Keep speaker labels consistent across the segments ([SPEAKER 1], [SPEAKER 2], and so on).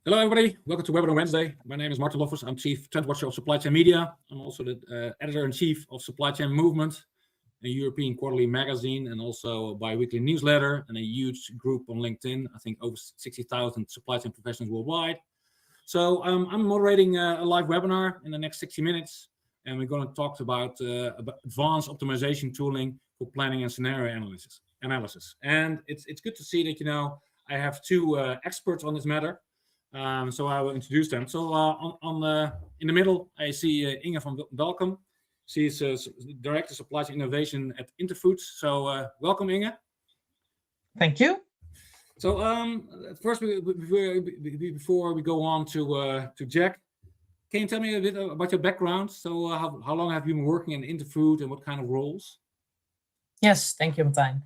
[SPEAKER 1] Hello, everybody. Welcome to Webinar Wednesday. My name is Martijn Lofvers. I'm Chief Trendwatcher of Supply Chain Media. I'm also the Editor-in-Chief of Supply Chain Movement, a European quarterly magazine, and also a bi-weekly newsletter, and a huge group on LinkedIn. I think over 60,000 supply chain professionals worldwide. So I'm moderating a live webinar in the next 60 minutes, and we're going to talk about advanced optimization tooling for planning and scenario analysis. And it's good to see that, I have two experts on this matter. So I will introduce them. So in the middle, I see Inge van Balkom. She's Director of Supply Chain Innovation at Interfood. So welcome, Inge.
[SPEAKER 2] Thank you.
[SPEAKER 1] So first, before we go on to Jack, can you tell me a bit about your background? So how long have you been working in Interfood and what kind of roles?
[SPEAKER 2] Yes, thank you, Martijn.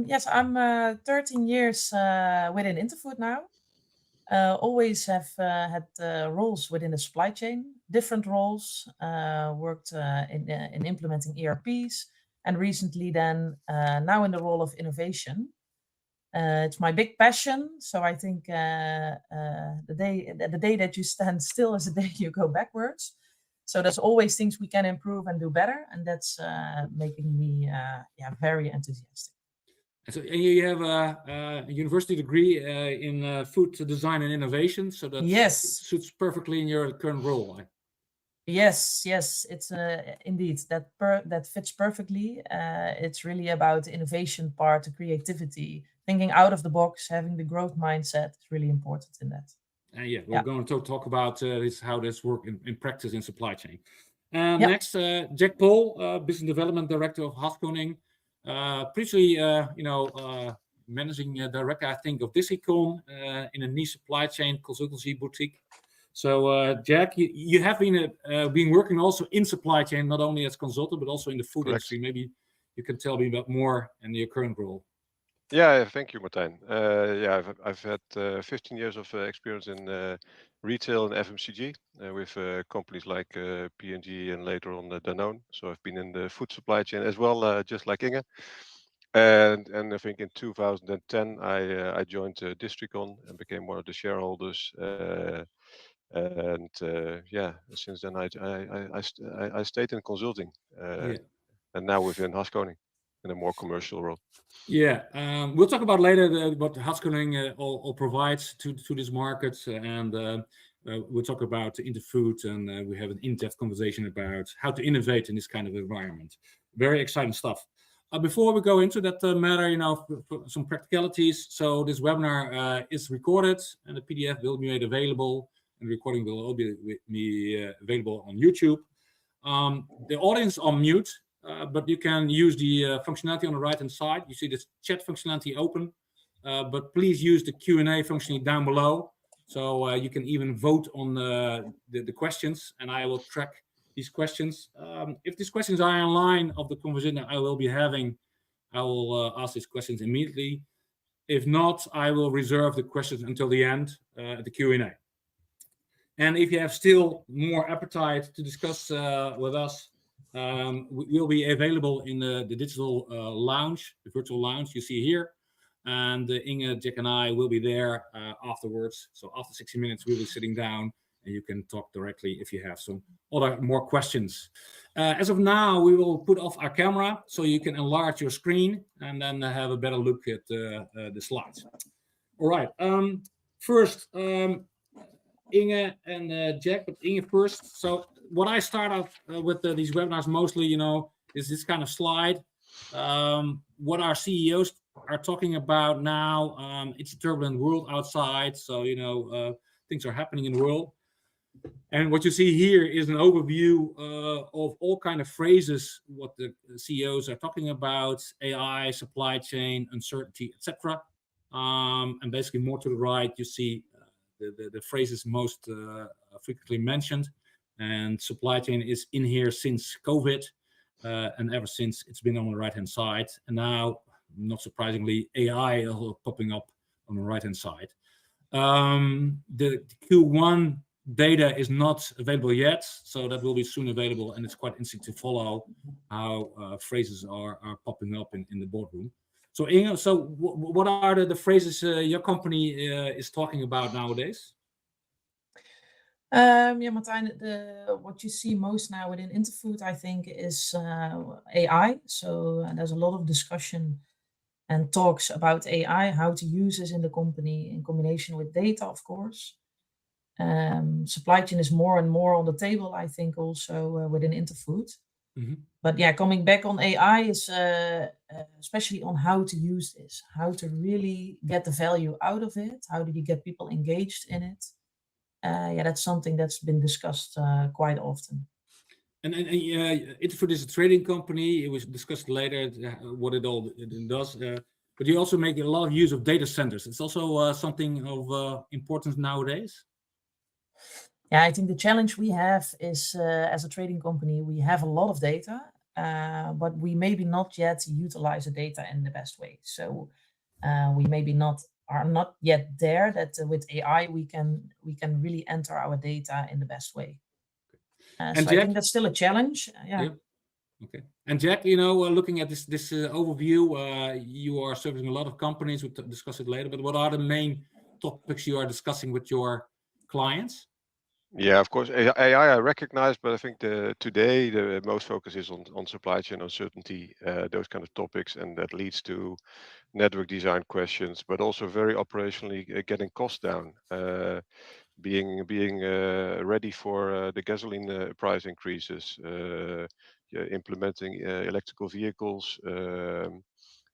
[SPEAKER 2] Yes, I'm 13 years within Interfood now. Always have had roles within the supply chain, different roles, worked in implementing ERPs, and recently then now in the role of innovation. It's my big passion, so I think the day that you stand still is the day you go backwards. So there's always things we can improve and do better, and that's making me very enthusiastic.
[SPEAKER 1] So you have a university degree in food design and innovation, so that suits perfectly in your current role.
[SPEAKER 2] Yes, it's indeed that fits perfectly. It's really about the innovation part, the creativity, thinking out of the box, having the growth mindset is really important in that.
[SPEAKER 1] We're going to talk about how this works in practice in supply chain. Next, Jack Paul, Business Development Director of Haskoning. Previously, managing director, I think, of Disicon in a niche supply chain consultancy boutique. So, Jack, you have been working also in supply chain, not only as consultant, but also in the food industry. Maybe you can tell me about more in your current role.
[SPEAKER 3] Yeah, thank you, Martijn. I've had 15 years of experience in retail and FMCG with companies like P&G and later on Danone. So I've been in the food supply chain as well, just like Inge. And I think in 2010 I joined Districon and became one of the shareholders. Since then I stayed in consulting, and now within Haskoning in a more commercial role.
[SPEAKER 1] We'll talk about later what Haskoning all provides to this market, and we'll talk about Interfood, and we have an in-depth conversation about how to innovate in this kind of environment. Very exciting stuff. Before we go into that matter, some practicalities. So this webinar is recorded, and the PDF will be made available, and the recording will all be available on YouTube. The audience on mute. But you can use the functionality on the right-hand side. You see this chat functionality open, but please use the Q&A functionality down below. So you can even vote on the questions, and I will track these questions. If these questions are in line of the conversation that I will be having, I will ask these questions immediately. If not, I will reserve the questions until the end, the Q&A. And if you have still more appetite to discuss with us, we'll be available in the digital lounge, the virtual lounge you see here. And Inge, Jack, and I will be there afterwards. So after 60 minutes, we'll be sitting down, and you can talk directly if you have some more questions. As of now, we will put off our camera so you can enlarge your screen and then have a better look at the slides. All right. First, Inge and Jack, but Inge first. So what I start off with these webinars mostly, is this kind of slide. What our CEOs are talking about now. It's a turbulent world outside, so things are happening in the world. And what you see here is an overview of all kind of phrases what the CEOs are talking about: AI, supply chain, uncertainty, etc. And basically, more to the right, you see the phrases most frequently mentioned, and supply chain is in here since COVID, and ever since it's been on the right hand side, and now, not surprisingly, AI is popping up on the right hand side. The Q1 data is not available yet, so that will be soon available, and it's quite interesting to follow how phrases are popping up in the boardroom. So Inge, what are the phrases your company is talking about nowadays?
[SPEAKER 2] Martijn, what you see most now within Interfood, I think, is AI. So there's a lot of discussion and talks about AI, how to use this in the company in combination with data, of course. Supply chain is more and more on the table, I think, also within Interfood. But yeah, coming back on AI is especially on how to use this, how to really get the value out of it. How do you get people engaged in it? That's something that's been discussed quite often.
[SPEAKER 1] And Interfood is a trading company. It was discussed later what it all does. But you also make a lot of use of data centers. It's also something of importance nowadays.
[SPEAKER 2] Yeah, I think the challenge we have is as a trading company, we have a lot of data, but we maybe not yet utilize the data in the best way. So we maybe are not yet there that with AI we can really enter our data in the best way. So Jack, I think that's still a challenge. Yeah.
[SPEAKER 1] Okay. And Jack, looking at this overview, you are serving a lot of companies. We'll discuss it later. But what are the main topics you are discussing with your clients?
[SPEAKER 3] Yeah, of course, AI I recognize, but I think today the most focus is on supply chain uncertainty, those kind of topics, and that leads to network design questions, but also very operationally getting costs down, being ready for the gasoline price increases, implementing electrical vehicles,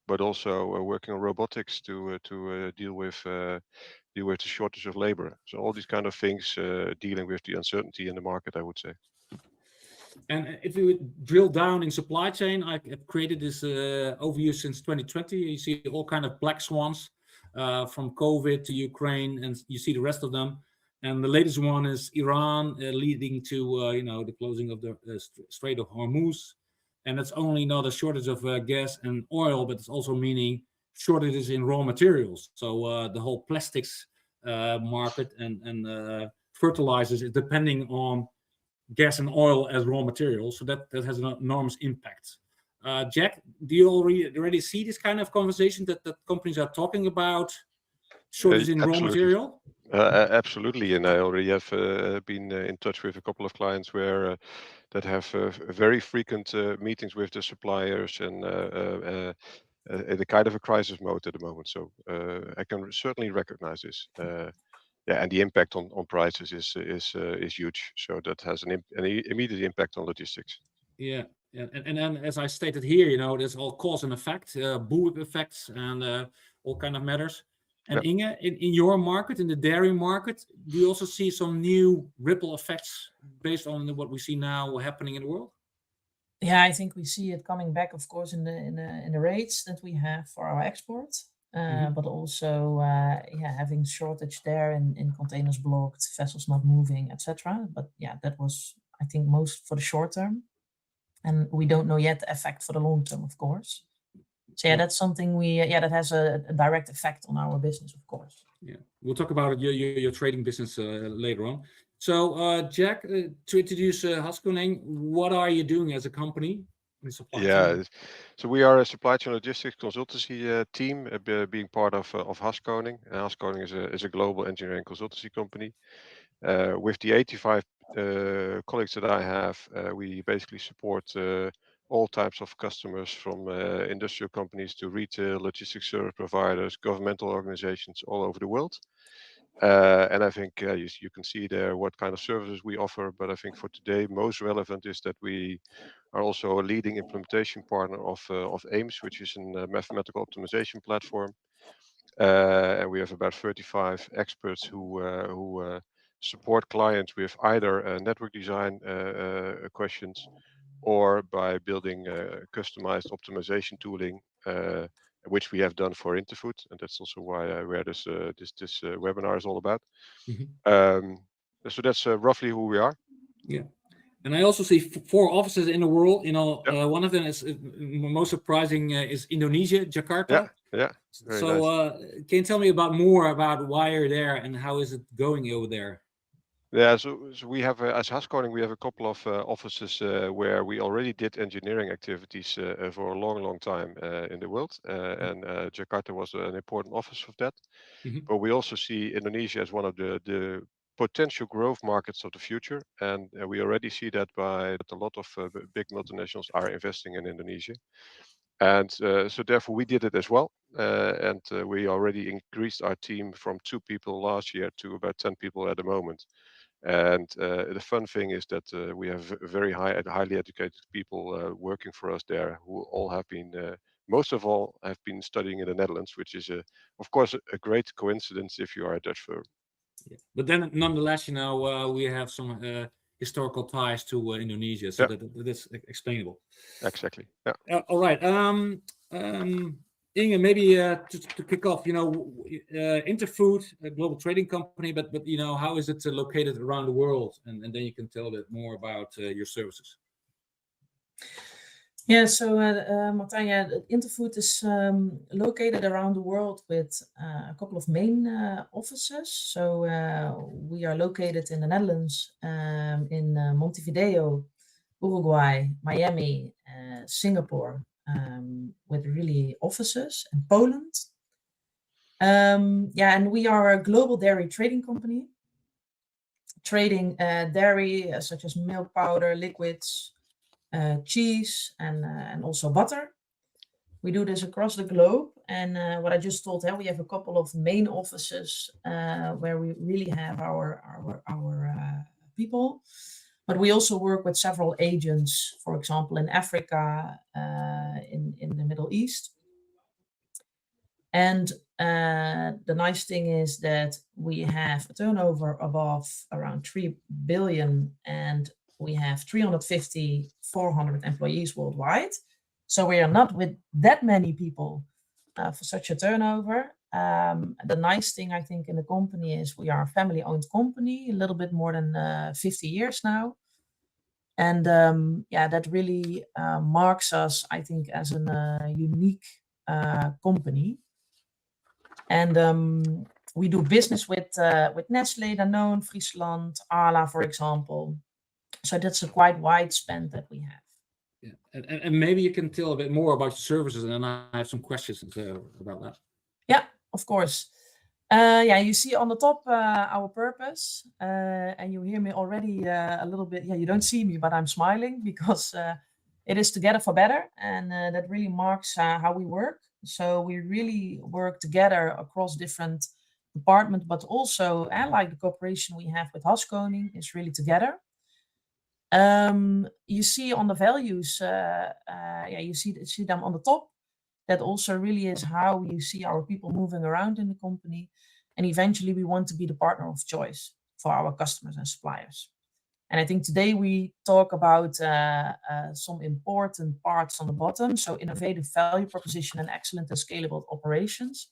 [SPEAKER 3] but also working on robotics to deal with the shortage of labor. So all these kind of things dealing with the uncertainty in the market, I would say.
[SPEAKER 1] And if we drill down in supply chain, I've created this overview since 2020. You see all kind of black swans from COVID to Ukraine, and you see the rest of them. And the latest one is Iran leading to the closing of the Strait of Hormuz. And it's only not a shortage of gas and oil, but it's also meaning shortages in raw materials. So the whole plastics market and fertilizers is depending on gas and oil as raw materials. So that has an enormous impact. Jack, do you already see this kind of conversation that companies are talking about shortages in raw material?
[SPEAKER 3] Absolutely, and I already have been in touch with a couple of clients where that have very frequent meetings with the suppliers and the kind of a crisis mode at the moment. So I can certainly recognize this. And the impact on prices is huge. So that has an immediate impact on logistics.
[SPEAKER 1] Yeah, and then as I stated here, there's all cause and effect, bullwhip effects, and all kind of matters. And Inge, in your market, in the dairy market, do you also see some new ripple effects based on what we see now happening in the world?
[SPEAKER 2] Yeah, I think we see it coming back, of course, in the rates that we have for our export, but also having shortage there in containers blocked, vessels not moving, etc. But yeah, that was, I think, most for the short term, and we don't know yet the effect for the long term, of course. So yeah, that's something that has a direct effect on our business, of course.
[SPEAKER 1] Yeah, we'll talk about your trading business later on. So Jack, to introduce Haskoning, what are you doing as a company in supply chain?
[SPEAKER 3] So we are a supply chain logistics consultancy team, being part of Haskoning. Haskoning is a global engineering consultancy company. With the 85 colleagues that I have, we basically support all types of customers, from industrial companies to retail, logistics service providers, governmental organizations all over the world. And I think you can see there what kind of services we offer. But I think for today, most relevant is that we are also a leading implementation partner of AIMS, which is a mathematical optimization platform. And we have about 35 experts who support clients with either network design questions, or by building customized optimization tooling, which we have done for Interfood, and that's also where this webinar is all about. So that's roughly who we are.
[SPEAKER 1] Yeah, and I also see 4 offices in the world. One of them is most surprising is Indonesia, Jakarta.
[SPEAKER 3] Yeah.
[SPEAKER 1] So
[SPEAKER 3] nice.
[SPEAKER 1] Can you tell me more about why you're there and how is it going over there?
[SPEAKER 3] Yeah, so we have, as Haskoning, we have a couple of offices where we already did engineering activities for a long time in the world, and Jakarta was an important office of that. But we also see Indonesia as one of the potential growth markets of the future, and we already see that by that a lot of big multinationals are investing in Indonesia. And so therefore we did it as well. And we already increased our team from 2 people last year to about 10 people at the moment. And the fun thing is that we have very highly educated people working for us there, who all have been, most of all, have been studying in the Netherlands, which is, of course, a great coincidence if you are a Dutch firm.
[SPEAKER 1] Yeah. But then, nonetheless, we have some historical ties to Indonesia, so that is explainable.
[SPEAKER 3] Exactly. Yeah.
[SPEAKER 1] All right. Inge, maybe just to kick off, Interfood, a global trading company, but how is it located around the world? And then you can tell a bit more about your services.
[SPEAKER 2] Yeah, so Martijn, Interfood is located around the world with a couple of main offices. So we are located in the Netherlands, in Montevideo, Uruguay, Miami, Singapore, with really offices, in Poland. And we are a global dairy trading company, trading dairy such as milk powder, liquids, cheese, and also butter. We do this across the globe, and what I just told, we have a couple of main offices where we really have our people, but we also work with several agents, for example, in Africa, in the Middle East. And the nice thing is that we have a turnover above around 3 billion, and we have 350, 400 employees worldwide. So we are not with that many people for such a turnover. The nice thing, I think, in the company is we are a family-owned company, a little bit more than 50 years now. And that really marks us, I think, as a unique company. And we do business with Nestlé, Danone, Friesland, Arla, for example. So that's a quite wide span that we have.
[SPEAKER 1] Yeah, and maybe you can tell a bit more about your services, and then I have some questions about that.
[SPEAKER 2] Yeah, of course. You see on the top our purpose, and you hear me already a little bit. Yeah, you don't see me, but I'm smiling because it is together for better, and that really marks how we work. So we really work together across different departments, but also like the cooperation we have with Haskoning is really together. You see on the values, you see them on the top. That also really is how you see our people moving around in the company. And eventually we want to be the partner of choice for our customers and suppliers. And I think today we talk about some important parts on the bottom. So innovative value proposition and excellent and scalable operations,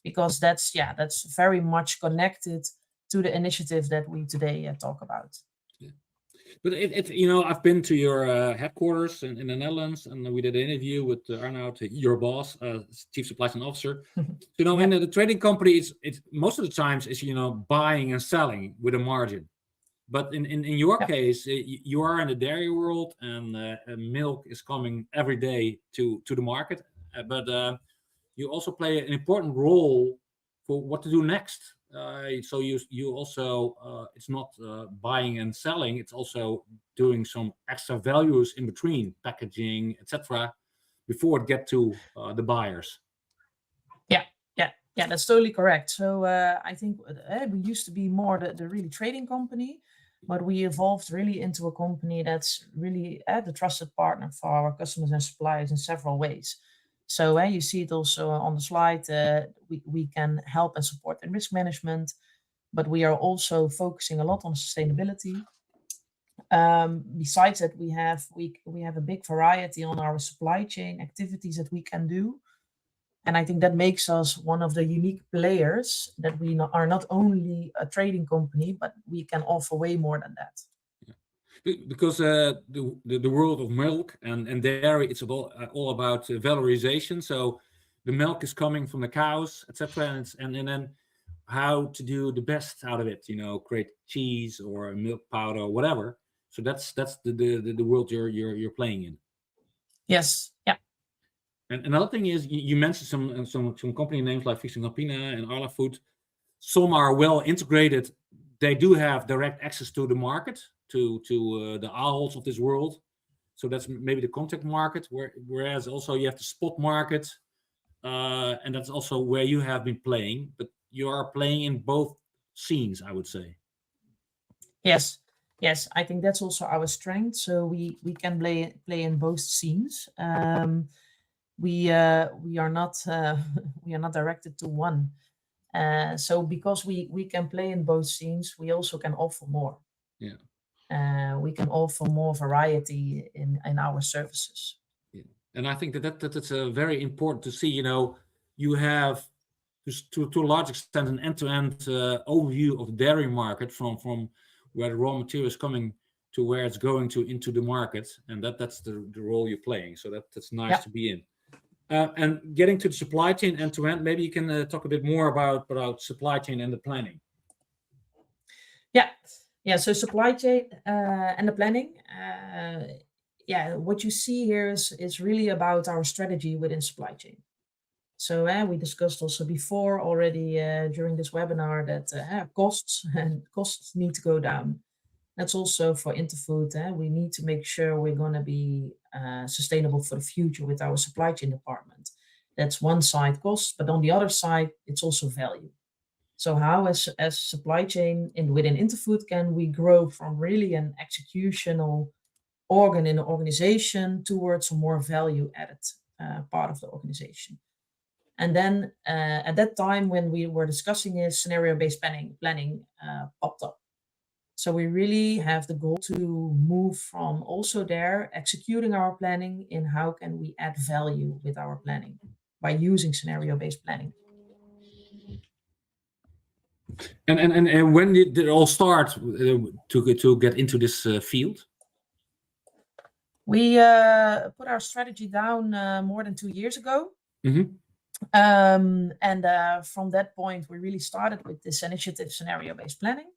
[SPEAKER 2] because that's very much connected to the initiative that we today talk about.
[SPEAKER 1] Yeah. But I've been to your headquarters in the Netherlands, and we did an interview with Arnoud, your boss, Chief Supply Chain Officer. In the trading company, it's most of the times is buying and selling with a margin. But in your case, you are in the dairy world, and milk is coming every day to the market. But you also play an important role for what to do next. So you also it's not buying and selling; it's also doing some extra values in between, packaging, etc., before it gets to the buyers.
[SPEAKER 2] Yeah, that's totally correct. So I think we used to be more the really trading company, but we evolved really into a company that's really the trusted partner for our customers and suppliers in several ways. So you see it also on the slide, we can help and support in risk management, but we are also focusing a lot on sustainability. Besides that, we have a big variety on our supply chain activities that we can do. And I think that makes us one of the unique players, that we are not only a trading company, but we can offer way more than that.
[SPEAKER 1] Yeah. Because the world of milk and dairy, it's all about valorization. So the milk is coming from the cows, etc. And then how to do the best out of it, create cheese or milk powder or whatever. So that's the world you're playing in.
[SPEAKER 2] Yes. Yeah.
[SPEAKER 1] And another thing is you mentioned some company names like Fixing Campina and Arla Food. Some are well integrated. They do have direct access to the market, to the Aholds of this world. So that's maybe the contact market, whereas also you have the spot market, and that's also where you have been playing. But you are playing in both scenes, I would say.
[SPEAKER 2] Yes. Yes, I think that's also our strength. So we can play in both scenes. We are not directed to one. So because we can play in both scenes, we also can offer more.
[SPEAKER 1] Yeah.
[SPEAKER 2] We can offer more variety in our services.
[SPEAKER 1] Yeah. And I think that's very important to see. You have to a large extent an end-to-end overview of the dairy market from where the raw material is coming to where it's going into the market, and that's the role you're playing. So that's nice to be in. And getting to the supply chain end-to-end, maybe you can talk a bit more about supply chain and the planning.
[SPEAKER 2] Yeah. So supply chain and the planning. What you see here is really about our strategy within supply chain. So we discussed also before already during this webinar that costs need to go down. That's also for Interfood. We need to make sure we're going to be sustainable for the future with our supply chain department. That's one side, cost, but on the other side, it's also value. So how as supply chain within Interfood can we grow from really an executional organ in the organization towards a more value added part of the organization. And then at that time when we were discussing is scenario-based planning popped up. So we really have the goal to move from also there executing our planning in how can we add value with our planning by using scenario-based planning.
[SPEAKER 1] And when did it all start to get into this field?
[SPEAKER 2] We put our strategy down more than 2 years ago.
[SPEAKER 1] Mm-hmm.
[SPEAKER 2] And from that point, we really started with this initiative, scenario-based planning.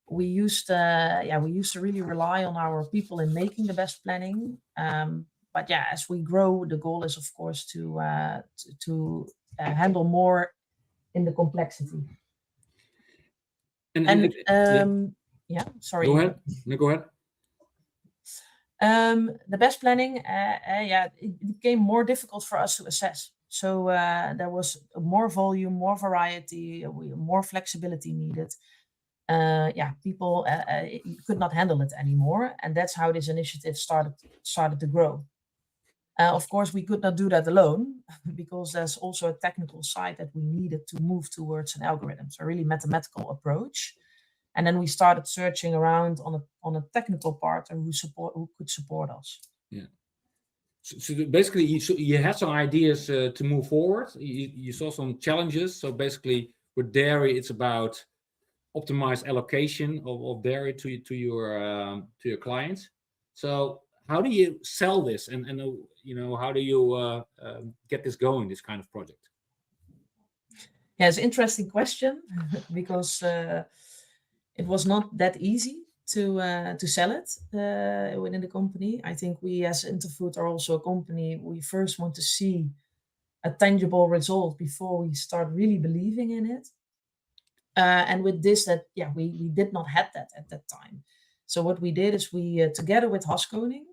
[SPEAKER 2] We used to really rely on our people in making the best planning. But yeah, as we grow, the goal is of course to handle more in the complexity. Sorry.
[SPEAKER 1] Go ahead. No, go ahead.
[SPEAKER 2] The best planning, it became more difficult for us to assess. So there was more volume, more variety, more flexibility needed. People could not handle it anymore, and that's how this initiative started to grow. Of course, we could not do that alone because there's also a technical side that we needed to move towards an algorithm, so a really mathematical approach. And then we started searching around on a technical partner who could support us.
[SPEAKER 1] Yeah. So basically, you had some ideas to move forward. You saw some challenges. So basically, with dairy, it's about optimized allocation of dairy to your clients. So how do you sell this, and how do you get this going, this kind of project?
[SPEAKER 2] Yeah, it's an interesting question because it was not that easy to sell it within the company. I think we as Interfood are also a company, we first want to see a tangible result before we start really believing in it. And with this, we did not have that at that time. So what we did is we, together with Haskoning,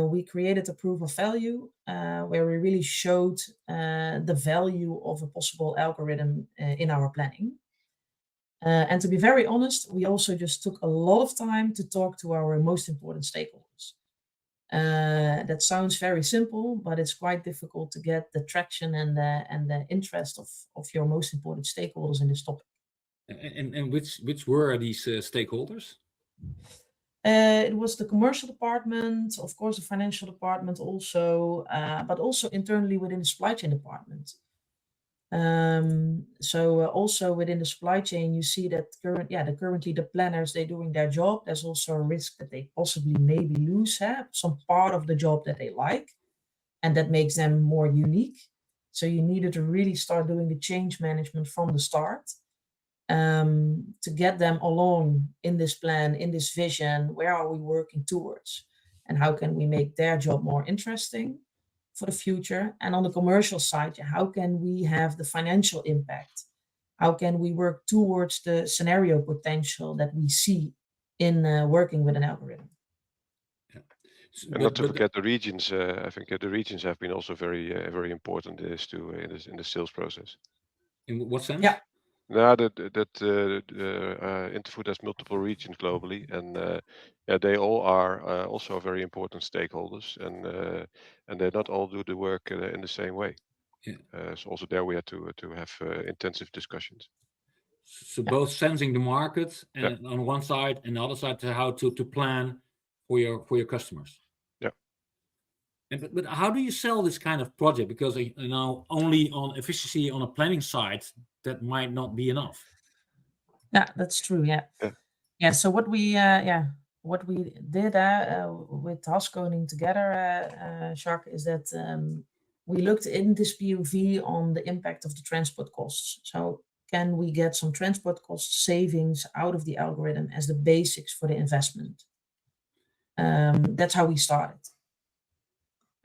[SPEAKER 2] we created a proof of value where we really showed the value of a possible algorithm in our planning. And to be very honest, we also just took a lot of time to talk to our most important stakeholders. That sounds very simple, but it's quite difficult to get the traction and the interest of your most important stakeholders in this topic.
[SPEAKER 1] And which were these stakeholders?
[SPEAKER 2] It was the commercial department, of course, the financial department also, but also internally within the supply chain department. Also within the supply chain, you see that currently the planners, they're doing their job. There's also a risk that they possibly maybe lose some part of the job that they like, and that makes them more unique. So you needed to really start doing the change management from the start, to get them along in this plan, in this vision. Where are we working towards? And how can we make their job more interesting for the future? And on the commercial side, how can we have the financial impact? How can we work towards the scenario potential that we see in working with an algorithm?
[SPEAKER 3] And not to forget the regions. I think the regions have been also very important in the sales process.
[SPEAKER 1] In what sense?
[SPEAKER 2] Yeah.
[SPEAKER 3] No, Interfood has multiple regions globally, and they all are also very important stakeholders, and they not all do the work in the same way.
[SPEAKER 1] Yeah.
[SPEAKER 3] So also there we had to have intensive discussions.
[SPEAKER 1] So both sensing the market and on one side, and the other side to how to plan for your customers.
[SPEAKER 3] Yeah.
[SPEAKER 1] But how do you sell this kind of project? Because only on efficiency on a planning side, that might not be enough.
[SPEAKER 2] Yeah, that's true. Yeah. So what we did with Haskoning together, Jacques, is that we looked in this POV on the impact of the transport costs. So can we get some transport cost savings out of the algorithm as the basics for the investment? That's how we started.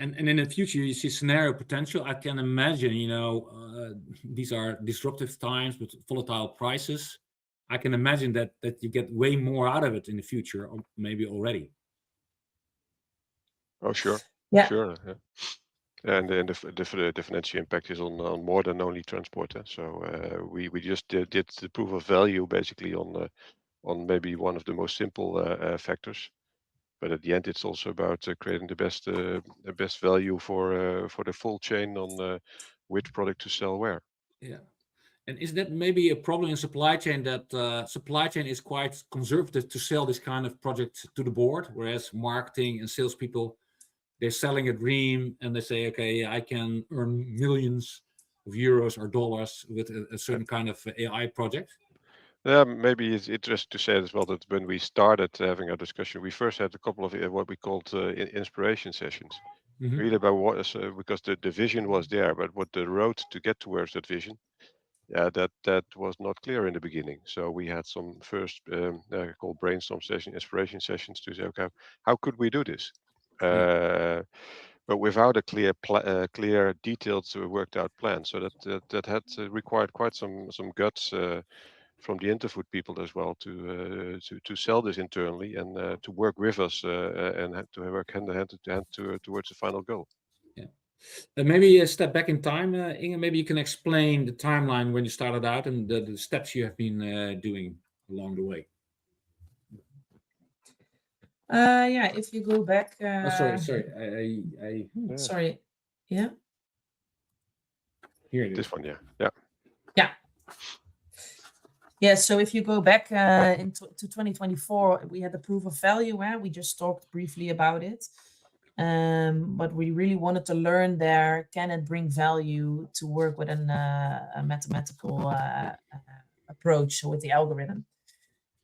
[SPEAKER 1] And in the future, you see scenario potential. I can imagine, these are disruptive times with volatile prices. I can imagine that you get way more out of it in the future, or maybe already.
[SPEAKER 3] Oh, sure.
[SPEAKER 2] Yeah.
[SPEAKER 3] Sure. Yeah. And the financial impact is on more than only transport. So we just did the proof of value basically on maybe one of the most simple factors. But at the end, it's also about creating the best value for the full chain on which product to sell where.
[SPEAKER 1] Yeah, and is that maybe a problem in supply chain, that supply chain is quite conservative to sell this kind of project to the board, whereas marketing and salespeople, they're selling a dream and they say, okay, I can earn millions of euros or dollars with a certain kind of AI project?
[SPEAKER 3] Yeah, maybe it's interesting to say as well that when we started having our discussion, we first had a couple of what we called inspiration sessions.
[SPEAKER 1] Mm-hmm.
[SPEAKER 3] Really about what is, because the vision was there, but what the road to get towards that vision, that was not clear in the beginning. So we had some first called brainstorm session, inspiration sessions to say, okay, how could we do this? But without a clear, detailed, worked out plan. So that had required quite some guts from the Interfood people as well to sell this internally and to work with us and to work hand in hand towards the final goal.
[SPEAKER 1] Yeah. Maybe a step back in time, Inge, maybe you can explain the timeline when you started out and the steps you have been doing along the way.
[SPEAKER 2] Yeah, if you go back.
[SPEAKER 1] Sorry.
[SPEAKER 2] Sorry. Yeah.
[SPEAKER 1] Here it is.
[SPEAKER 3] This one, yeah.
[SPEAKER 2] Yeah, so if you go back to 2024, we had the proof of value. We just talked briefly about it. But we really wanted to learn there, can it bring value to work with a mathematical approach, so with the algorithm?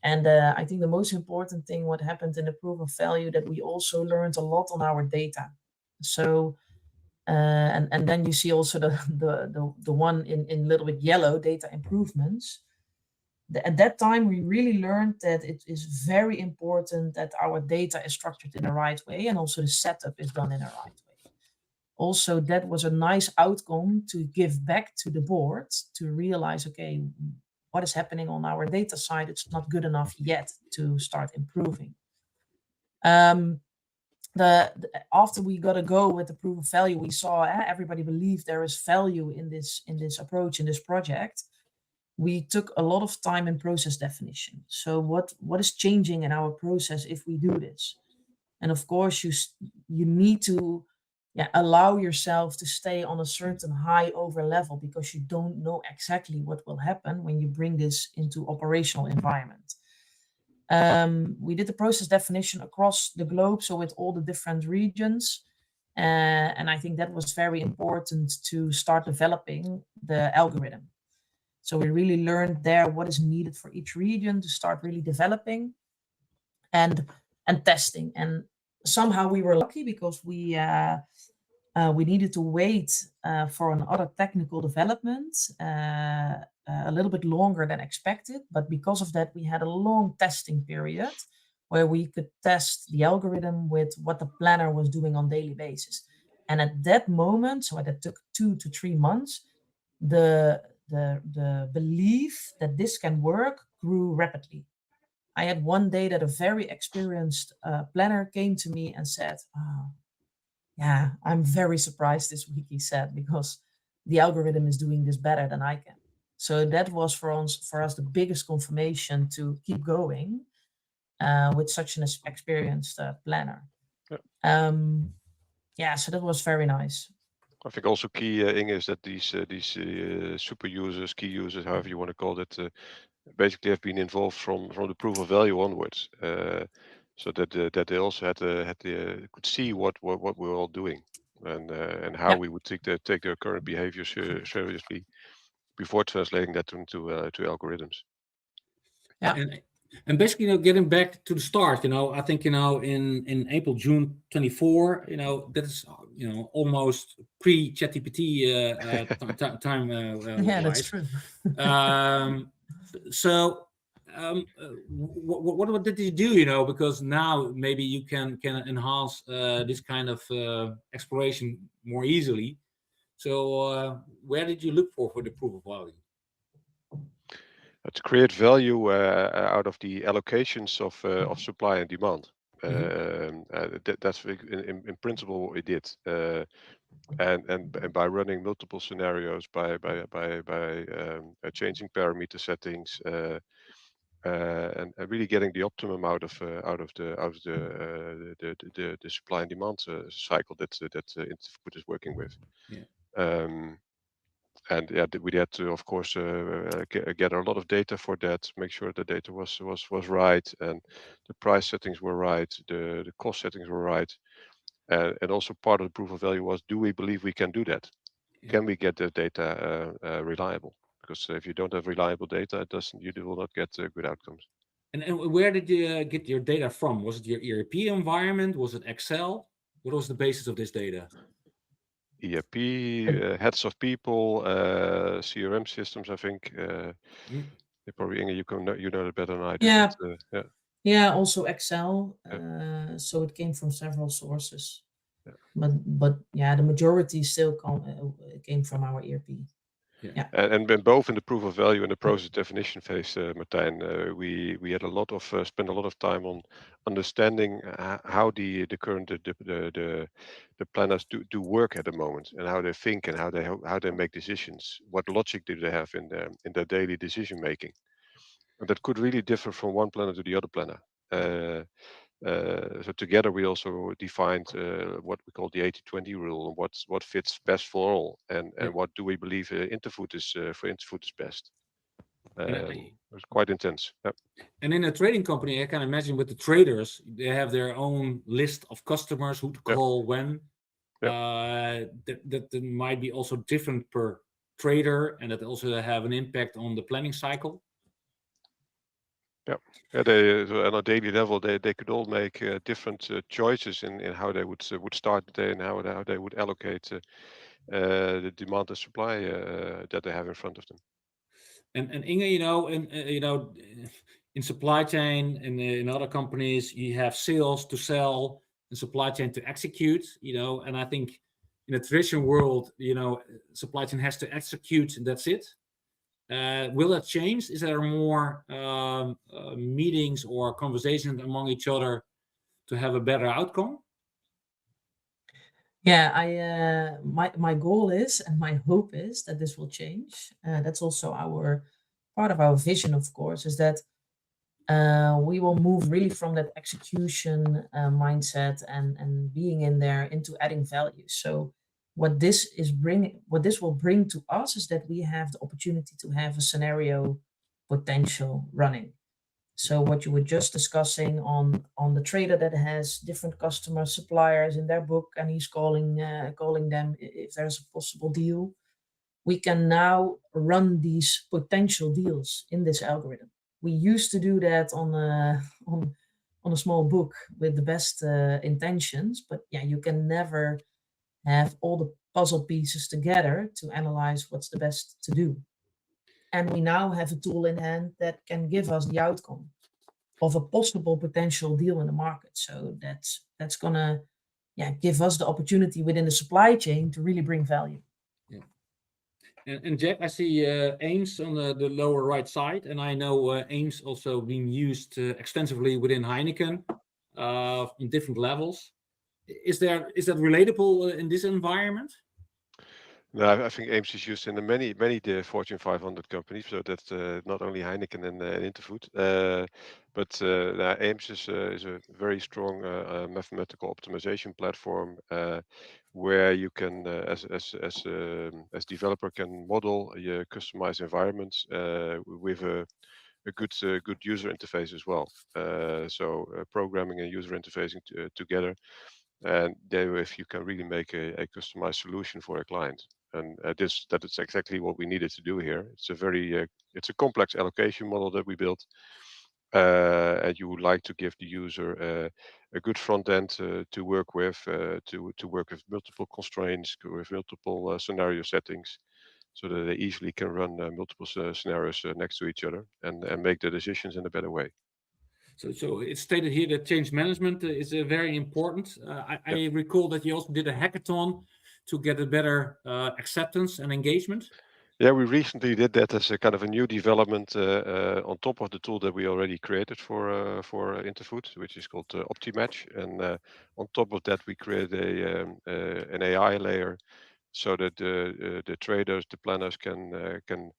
[SPEAKER 2] And I think the most important thing, what happened in the proof of value, that we also learned a lot on our data. So, and then you see also the one in little bit yellow, data improvements. At that time, we really learned that it is very important that our data is structured in the right way, and also the setup is done in the right way. Also, that was a nice outcome to give back to the board to realize, okay, what is happening on our data side? It's not good enough yet to start improving. After we got to go with the proof of value, we saw everybody believed there is value in this approach, in this project. We took a lot of time in process definition. So what is changing in our process if we do this? And of course, you need to allow yourself to stay on a certain high over level, because you don't know exactly what will happen when you bring this into operational environment. We did the process definition across the globe, so with all the different regions. And I think that was very important to start developing the algorithm. So we really learned there what is needed for each region to start really developing and testing. And somehow we were lucky because we We needed to wait for another technical development a little bit longer than expected. But because of that, we had a long testing period where we could test the algorithm with what the planner was doing on a daily basis. And at that moment, so that took 2 to 3 months, the belief that this can work grew rapidly. I had one day that a very experienced planner came to me and said, "Oh, yeah, I'm very surprised this week," he said, "because the algorithm is doing this better than I can." So that was for us the biggest confirmation to keep going with such an experienced planner.
[SPEAKER 3] Yeah.
[SPEAKER 2] So that was very nice.
[SPEAKER 3] I think also key, Inge, is that these super users, key users, however you want to call it, basically have been involved from the proof of value onwards, so that they also could see what we're all doing and how we would take their current behavior seriously before translating that into algorithms.
[SPEAKER 2] Yeah.
[SPEAKER 1] And basically, getting back to the start, I think, in April, June 24, that is, almost pre-ChatGPT time.
[SPEAKER 2] Yeah, that's true.
[SPEAKER 1] So, what did you do? Because now maybe you can enhance this kind of exploration more easily. So, where did you look for the proof of value?
[SPEAKER 3] To create value out of the allocations of supply and demand. That's in principle what we did, and by running multiple scenarios, by changing parameter settings, and really getting the optimum out of the supply and demand cycle that Interfood is working with. And we had to, of course, gather a lot of data for that, make sure the data was right, and the price settings were right, the cost settings were right, and also part of the proof of value was: do we believe we can do that? Can we get the data reliable? Because if you don't have reliable data, you will not get good outcomes.
[SPEAKER 1] And where did you get your data from? Was it your ERP environment? Was it Excel? What was the basis of this data?
[SPEAKER 3] ERP, heads of people, CRM systems, I think. Probably, Inge, you know it better than I do.
[SPEAKER 2] Yeah.
[SPEAKER 3] But,
[SPEAKER 2] yeah, also Excel. So it came from several sources. But yeah, the majority still came from our ERP. Yeah.
[SPEAKER 3] And both in the proof of value and the process definition phase, Martijn, we had spent a lot of time on understanding how the current the planners do work at the moment, and how they think, and how they make decisions. What logic do they have in their daily decision making? And that could really differ from one planner to the other planner. So together we also defined what we call the 80-20 rule, and what fits best for all, and what do we believe Interfood is best. It was quite intense. Yep.
[SPEAKER 1] And in a trading company, I can imagine with the traders, they have their own list of customers who to call when. That might be also different per trader, and that also have an impact on the planning cycle.
[SPEAKER 3] They on a daily level, they could all make different choices in how they would start the day, and how they would allocate the demand and supply that they have in front of them.
[SPEAKER 1] And Inge, in supply chain and in other companies, you have sales to sell and supply chain to execute. And I think in the traditional world, supply chain has to execute, and that's it. Will that change? Is there more meetings or conversations among each other to have a better outcome?
[SPEAKER 2] Yeah, my goal is, and my hope is, that this will change. That's also part of our vision, of course, is that we will move really from that execution mindset and being in there into adding value. So what this will bring to us is that we have the opportunity to have a scenario potential running. So what you were just discussing on the trader that has different customers, suppliers in their book, and he's calling them if there's a possible deal, we can now run these potential deals in this algorithm. We used to do that on a small book with the best intentions, but yeah, you can never have all the puzzle pieces together to analyze what's the best to do. And we now have a tool in hand that can give us the outcome of a possible potential deal in the market. So that's gonna give us the opportunity within the supply chain to really bring value.
[SPEAKER 1] Yeah. And Jack, I see AIMS on the lower right side, and I know AIMS also being used extensively within Heineken in different levels. Is that relatable in this environment?
[SPEAKER 3] No, I think AIMS is used in many Fortune 500 companies, so that's not only Heineken and Interfood. But AIMS is a very strong mathematical optimization platform where you can, as developer, can model your customized environments with a good user interface as well. So programming and user interfacing together, and there, if you can really make a customized solution for a client. And that is exactly what we needed to do here. It's a very it's a complex allocation model that we built, and you would like to give the user a good front end to work with, to work with multiple constraints, with multiple scenario settings, so that they easily can run multiple scenarios next to each other and make the decisions in a better way.
[SPEAKER 1] So it's stated here that change management is very important. I recall that you also did a hackathon to get a better acceptance and engagement.
[SPEAKER 3] Yeah, we recently did that as a kind of a new development on top of the tool that we already created for Interfood, which is called OptiMatch. And on top of that, we created an AI layer so that the traders, the planners can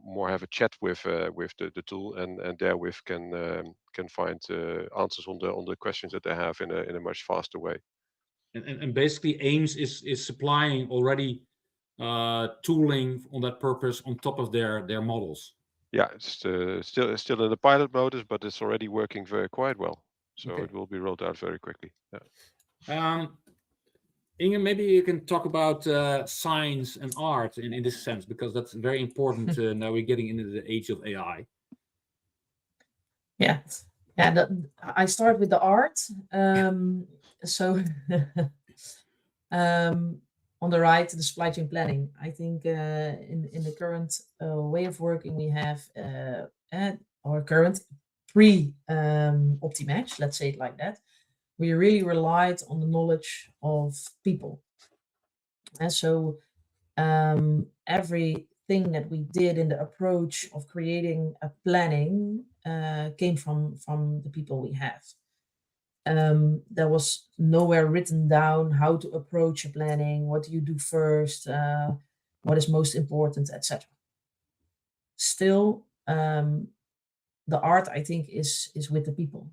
[SPEAKER 3] more have a chat with the tool, and therewith can find answers on the questions that they have in a much faster way.
[SPEAKER 1] And basically, AIMS is supplying already tooling on that purpose on top of their models.
[SPEAKER 3] Yeah, it's still in the pilot mode, but it's already working quite well. So
[SPEAKER 1] Okay.
[SPEAKER 3] it will be rolled out very quickly. Yeah.
[SPEAKER 1] Inge, maybe you can talk about science and art in this sense, because that's very important now we're getting into the age of AI.
[SPEAKER 2] Yeah, I start with the art. So on the right, the supply chain planning. I think in the current way of working, we have our current pre-OptiMatch, let's say it like that. We really relied on the knowledge of people. And so everything that we did in the approach of creating a planning came from the people we have. There was nowhere written down how to approach a planning, what do you do first, what is most important, etc. Still, the art, I think, is with the people.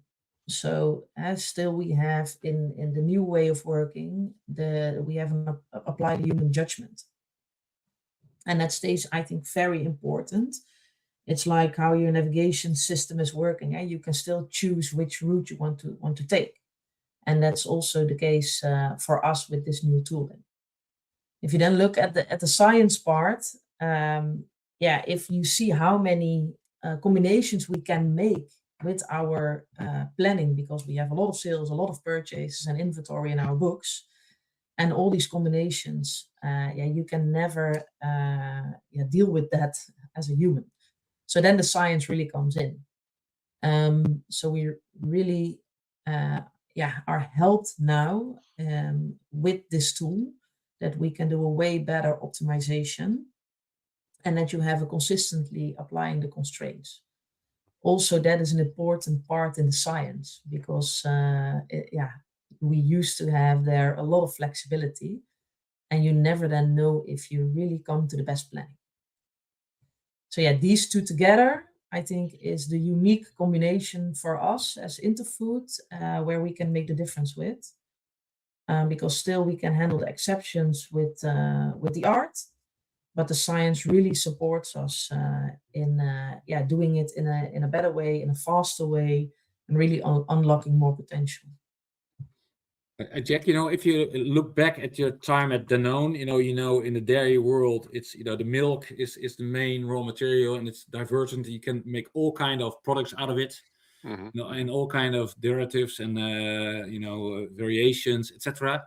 [SPEAKER 2] So still we have in the new way of working, we have applied human judgment. And that stays, I think, very important. It's like how your navigation system is working. You can still choose which route you want to take. And that's also the case for us with this new tooling. If you then look at the science part, if you see how many combinations we can make with our planning, because we have a lot of sales, a lot of purchases and inventory in our books, and all these combinations, you can never deal with that as a human. So then the science really comes in. So we really are helped now with this tool, that we can do a way better optimization, and that you have a consistently applying the constraints. Also, that is an important part in the science, because we used to have there a lot of flexibility, and you never then know if you really come to the best planning. So these two together, I think, is the unique combination for us as Interfood, where we can make the difference with, because still we can handle the exceptions with the art, but the science really supports us in doing it in a better way, in a faster way, and really unlocking more potential.
[SPEAKER 1] Jack, if you look back at your time at Danone, in the dairy world, it's the milk is the main raw material, and it's divergent. You can make all kind of products out of it, and all kind of derivatives and variations, etc.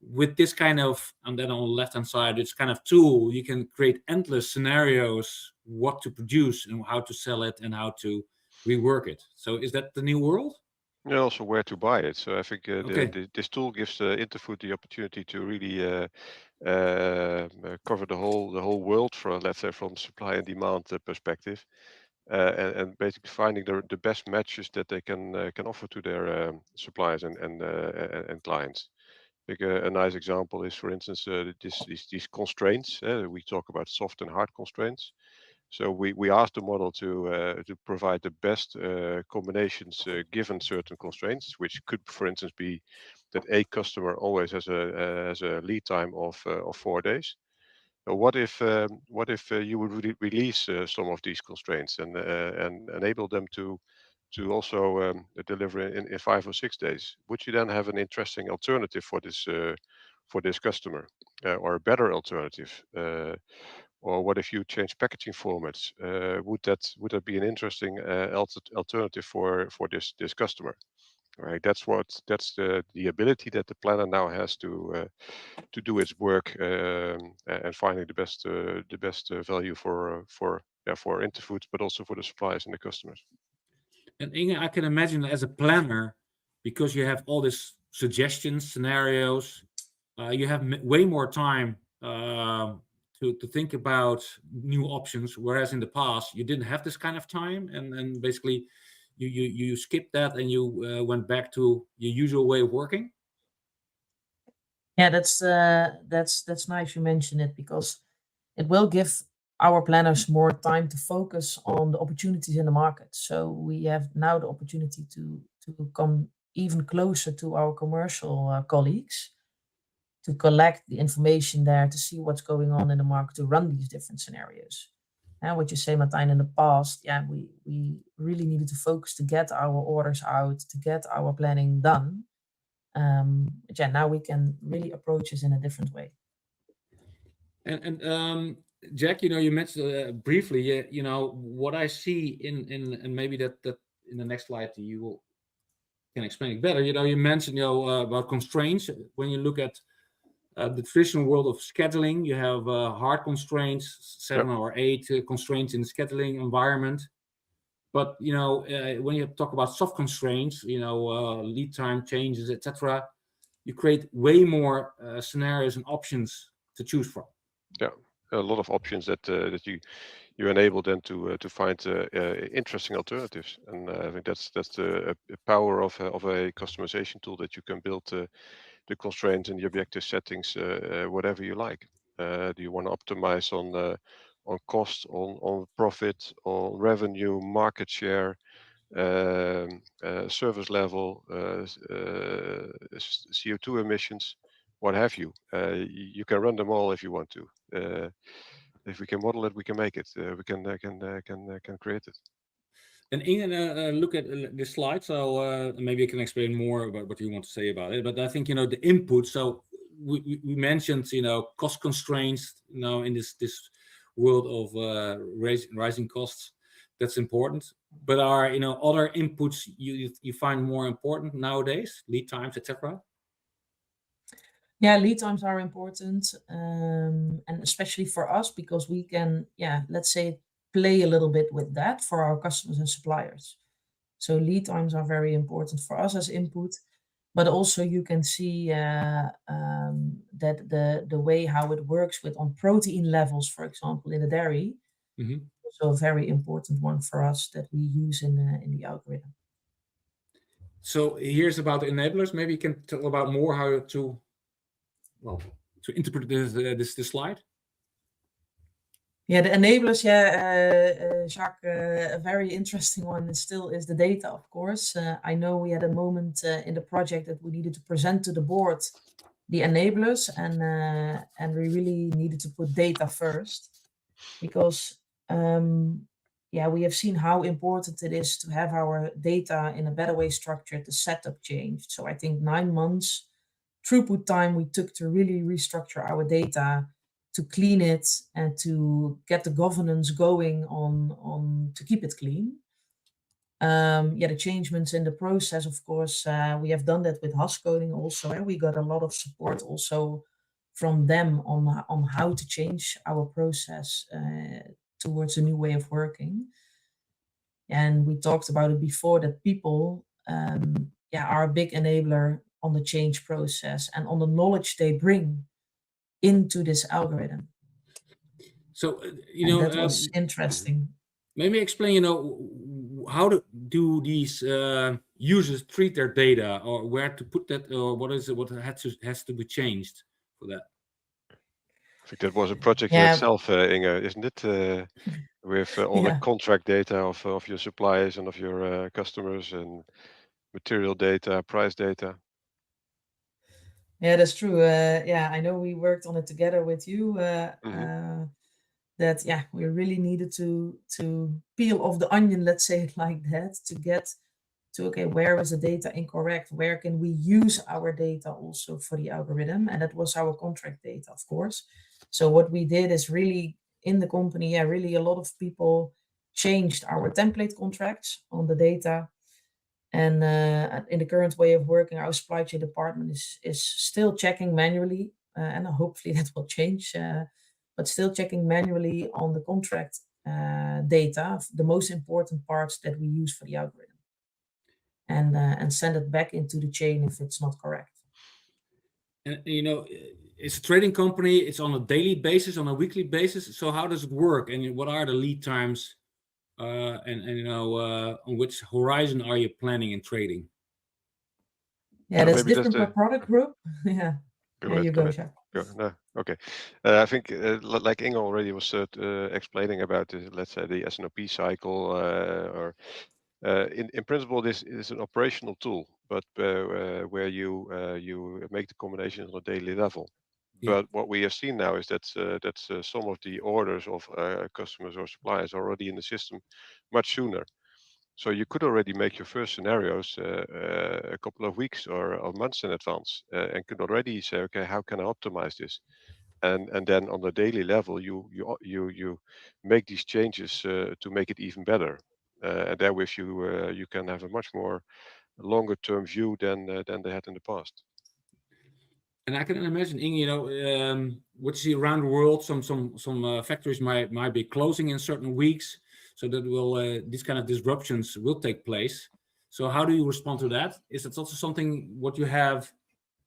[SPEAKER 1] with this kind of, and then on the left-hand side, this kind of tool, you can create endless scenarios, what to produce and how to sell it and how to rework it. So is that the new world?
[SPEAKER 3] And also where to buy it. So I think
[SPEAKER 1] Okay.
[SPEAKER 3] this tool gives Interfood the opportunity to really cover the whole world, for, let's say, from supply and demand perspective, and basically finding the best matches that they can offer to their suppliers and clients. I think a nice example is, for instance, these constraints. We talk about soft and hard constraints. So we asked the model to provide the best combinations given certain constraints, which could, for instance, be that a customer always has a lead time of 4 days. So what if you would release some of these constraints and enable them to also deliver in 5 or 6 days? Would you then have an interesting alternative for this customer, or a better alternative? Or what if you change packaging formats? Would that be an interesting alternative for this customer? Right. That's the ability that the planner now has to do its work, and finding the best value for Interfoods, but also for the suppliers and the customers.
[SPEAKER 1] And Inge, I can imagine as a planner, because you have all these suggestions, scenarios, you have way more time to think about new options, whereas in the past you didn't have this kind of time, and basically you skipped that and you went back to your usual way of working.
[SPEAKER 2] Yeah, that's nice you mention it, because it will give our planners more time to focus on the opportunities in the market. So we have now the opportunity to come even closer to our commercial colleagues, to collect the information there, to see what's going on in the market, to run these different scenarios. And what you say, Martijn, in the past, yeah, we really needed to focus to get our orders out, to get our planning done. But yeah, now we can really approach this in a different way.
[SPEAKER 1] And Jack, you mentioned briefly, what I see and maybe that in the next slide you can explain it better. You mentioned about constraints. When you look at the traditional world of scheduling, you have hard constraints, 7 or 8 constraints in the scheduling environment. But when you talk about soft constraints, lead time changes, etc., you create way more scenarios and options to choose from.
[SPEAKER 3] Yeah, a lot of options that you enable them to find interesting alternatives, and I think that's the power of a customization tool, that you can build the constraints and the objective settings whatever you like. Do you want to optimize on cost, on profit, on revenue, market share, service level, CO2 emissions, what have you? You can run them all if you want to. If we can model it, we can make it. We can create it.
[SPEAKER 1] And Inge, look at this slide. So maybe I can explain more about what you want to say about it. But I think the input. So we mentioned cost constraints. In this world of rising costs, that's important. But are other inputs you find more important nowadays? Lead times, etc.
[SPEAKER 2] Yeah, lead times are important, and especially for us, because we can, let's say, play a little bit with that for our customers and suppliers. So lead times are very important for us as input, but also you can see that the way how it works on protein levels, for example, in the dairy, also a very important one for us that we use in the algorithm.
[SPEAKER 1] So here's about the enablers. Maybe you can tell about more how to interpret this slide.
[SPEAKER 2] Yeah, the enablers, Jacques, a very interesting one is the data, of course. I know we had a moment in the project that we needed to present to the board the enablers, and we really needed to put data first, because we have seen how important it is to have our data in a better way structured, the setup changed. So I think 9 months throughput time we took to really restructure our data, to clean it, and to get the governance going on to keep it clean. The changements in the process, of course, we have done that with Haskoning also, and we got a lot of support also from them on how to change our process towards a new way of working. And we talked about it before, that people are a big enabler on the change process and on the knowledge they bring into this algorithm.
[SPEAKER 1] So,
[SPEAKER 2] that was interesting.
[SPEAKER 1] Maybe explain, how do these users treat their data, or where to put that, or what is it, what has to be changed for that?
[SPEAKER 3] I think that was a project in itself, Inge, isn't it? With all the contract data of your suppliers and of your customers, and material data, price data.
[SPEAKER 2] Yeah, that's true. I know we worked on it together with you. That we really needed to peel off the onion, let's say it like that, to get to, okay, where was the data incorrect? Where can we use our data also for the algorithm? And that was our contract data, of course. So what we did is really in the company, really a lot of people changed our template contracts on the data. And in the current way of working, our supply chain department is still checking manually, and hopefully that will change, but still checking manually on the contract data, the most important parts that we use for the algorithm, and send it back into the chain if it's not correct.
[SPEAKER 1] And it's a trading company. It's on a daily basis, on a weekly basis. So how does it work, and what are the lead times? On which horizon are you planning in trading?
[SPEAKER 2] That's different per product group. There you go, Jack.
[SPEAKER 3] No, okay. I think, like Inge already was explaining about, let's say, the S&OP cycle, or in principle, this is an operational tool, but where you make the combinations on a daily level. But what we have seen now is that some of the orders of customers or suppliers are already in the system much sooner. So you could already make your first scenarios a couple of weeks or months in advance, and could already say, okay, how can I optimize this? And then on the daily level, you make these changes to make it even better. And therewith you can have a much more longer term view than they had in the past.
[SPEAKER 1] And I can imagine, Inge, what you see around the world, some factories might be closing in certain weeks, so that these kind of disruptions will take place. So how do you respond to that? Is that also something what you have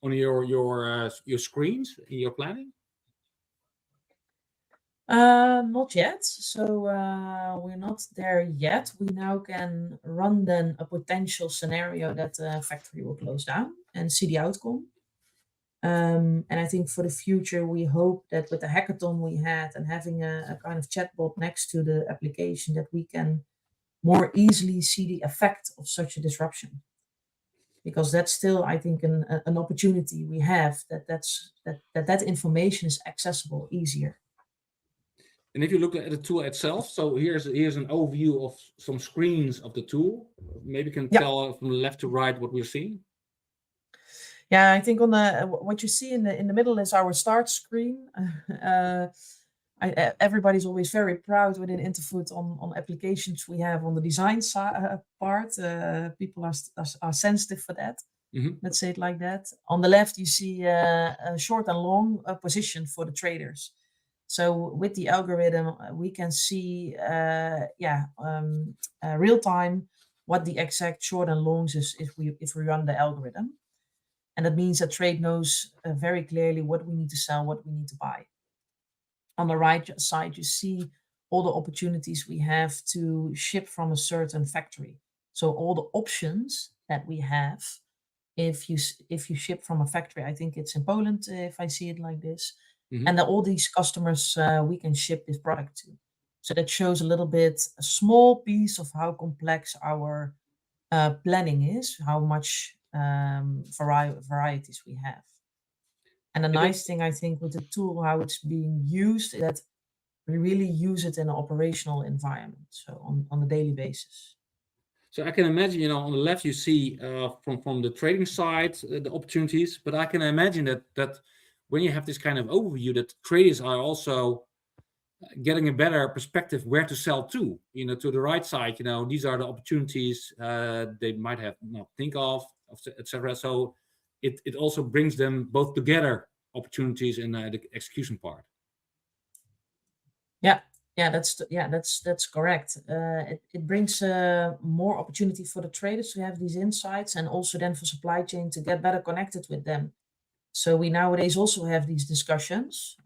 [SPEAKER 1] on your screens in your planning?
[SPEAKER 2] Not yet. So we're not there yet. We now can run then a potential scenario that the factory will close down and see the outcome. And I think for the future, we hope that with the hackathon we had and having a kind of chatbot next to the application, that we can more easily see the effect of such a disruption. Because that's still, I think, an opportunity we have, that information is accessible easier.
[SPEAKER 1] And if you look at the tool itself, so here's an overview of some screens of the tool. Maybe you can tell from left to right what we're seeing.
[SPEAKER 2] Yeah, I think on what you see in the middle is our start screen. Everybody's always very proud within Interfood on applications we have on the design part. People are sensitive for that. Mm-hmm. Let's say it like that. On the left, you see a short and long position for the traders. So with the algorithm, we can see real time what the exact short and longs is if we run the algorithm. And that means that trade knows very clearly what we need to sell, what we need to buy. On the right side, you see all the opportunities we have to ship from a certain factory. So all the options that we have, if you ship from a factory, I think it's in Poland, if I see it like this, mm-hmm. And all these customers we can ship this product to. So that shows a little bit, a small piece of how complex our planning is, how much varieties we have. And the nice thing, I think, with the tool, how it's being used, is that we really use it in an operational environment, so on a daily basis.
[SPEAKER 1] So I can imagine, on the left you see from the trading side the opportunities, but I can imagine that when you have this kind of overview, that traders are also getting a better perspective where to sell to, to the right side, these are the opportunities they might have not think of, etc. So it also brings them both together, opportunities in the execution part.
[SPEAKER 2] Yeah, that's correct. It brings more opportunity for the traders to have these insights, and also then for supply chain to get better connected with them. So we nowadays also have these discussions.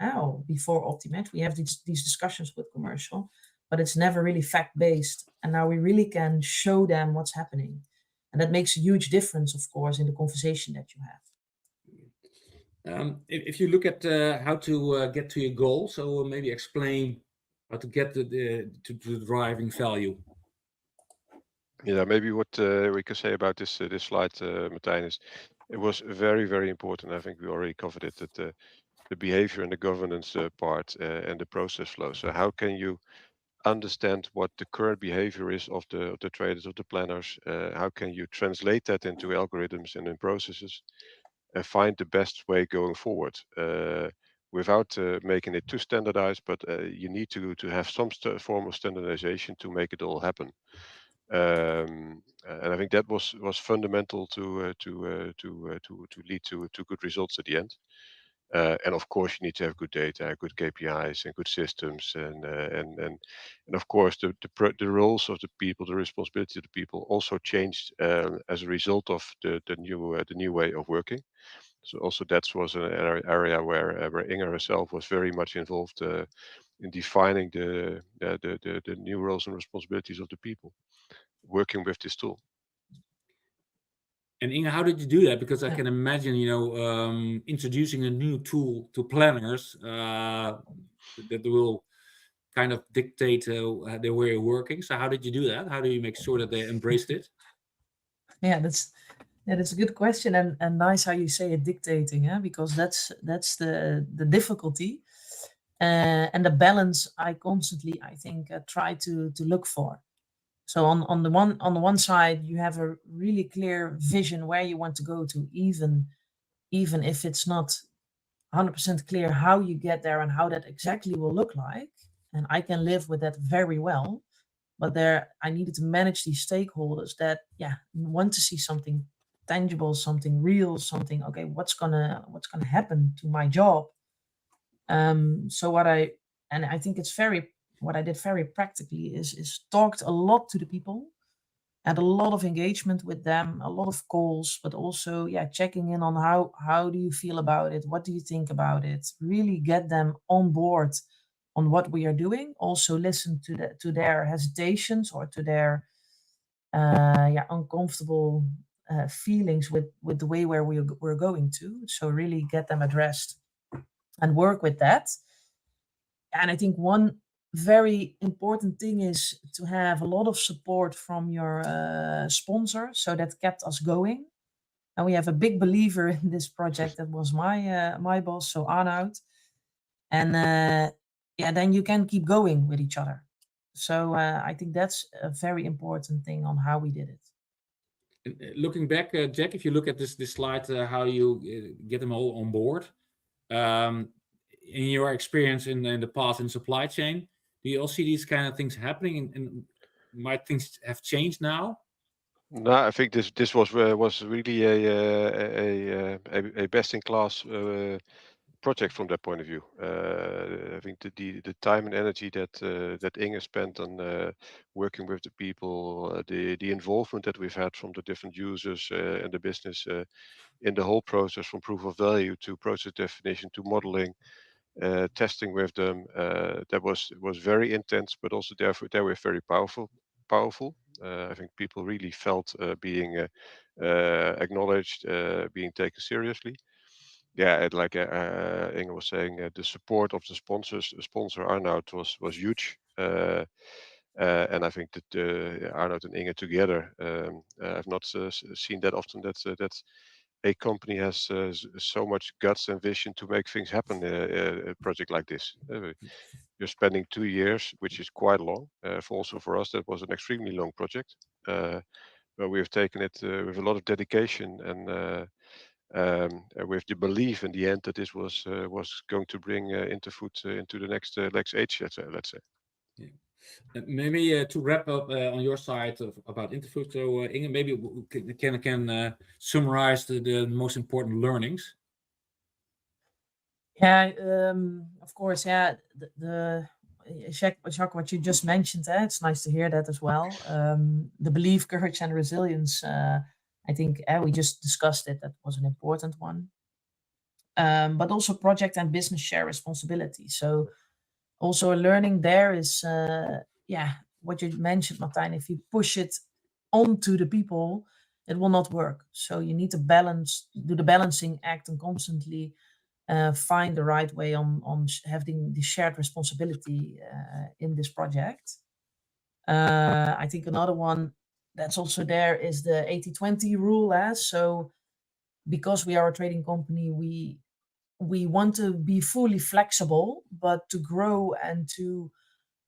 [SPEAKER 2] Before Optimat, we have these discussions with commercial, but it's never really fact-based. And now we really can show them what's happening. And that makes a huge difference, of course, in the conversation that you have.
[SPEAKER 1] If you look at how to get to your goal, so maybe explain how to get to the driving value.
[SPEAKER 3] Yeah, maybe what we can say about this slide, Martijn, is it was very, very important. I think we already covered it, that the behavior and the governance part and the process flow. So how can you understand what the current behavior is of the traders, of the planners? How can you translate that into algorithms and in processes, and find the best way going forward without making it too standardized? But you need to have some form of standardization to make it all happen. And I think that was fundamental to lead to good results at the end. And of course, you need to have good data, good KPIs, and good systems, and of course, the roles of the people, the responsibility of the people also changed as a result of the new way of working. So also that was an area where Inge herself was very much involved in defining the new roles and responsibilities of the people working with this tool.
[SPEAKER 1] And Inge, how did you do that? Because I can imagine, introducing a new tool to planners that will kind of dictate their way of working. So how did you do that? How do you make sure that they embraced it?
[SPEAKER 2] Yeah, that's a good question, and nice how you say it, dictating, because that's the difficulty and the balance I constantly, I think, try to look for. So on the one side, you have a really clear vision where you want to go to, even if it's not 100% clear how you get there and how that exactly will look like. And I can live with that very well. But there, I needed to manage these stakeholders that, want to see something tangible, something real, something, okay, what's gonna happen to my job. So I think what I did very practically is talked a lot to the people, had a lot of engagement with them, a lot of calls, but also checking in on how do you feel about it, what do you think about it, really get them on board on what we are doing. Also listen to their hesitations or to their uncomfortable feelings with the way where we're going to. So really get them addressed and work with that. And I think one very important thing is to have a lot of support from your sponsor. So that kept us going. And we have a big believer in this project. That was my boss, so Arnoud. And then you can keep going with each other. So I think that's a very important thing on how we did it.
[SPEAKER 1] Looking back, Jack, if you look at this slide, how you get them all on board, in your experience in the past in supply chain, do you all see these kind of things happening, and might things have changed now?
[SPEAKER 3] No, I think this was really a best in class project from that point of view. I think the time and energy that Inge spent on working with the people, the involvement that we've had from the different users and the business in the whole process, from proof of value to process definition to modeling, testing with them, that was very intense, but also therefore they were very powerful. I think people really felt being acknowledged, being taken seriously. Yeah, like Inge was saying, the support of the sponsor Arnoud was huge. And I think that Arnoud and Inge together, I've not seen that often that a company has so much guts and vision to make things happen. A project like this, you're spending 2 years, which is quite long. Also for us, that was an extremely long project. But we have taken it with a lot of dedication with the belief in the end that this was going to bring Interfood into the next age, let's say.
[SPEAKER 1] Yeah. Maybe to wrap up on your side about Interfood, so Inge, maybe can summarize the most important learnings.
[SPEAKER 2] Yeah, of course. Yeah, Jacques, what you just mentioned, it's nice to hear that as well. The belief, courage, and resilience. I think we just discussed it. That was an important one. But also project and business share responsibility. So also a learning there is, what you mentioned, Martijn. If you push it onto the people, it will not work. So you need to do the balancing act, and constantly find the right way on having the shared responsibility in this project. I think another one that's also there is the 80-20 rule. So because we are a trading company, we want to be fully flexible, but to grow and to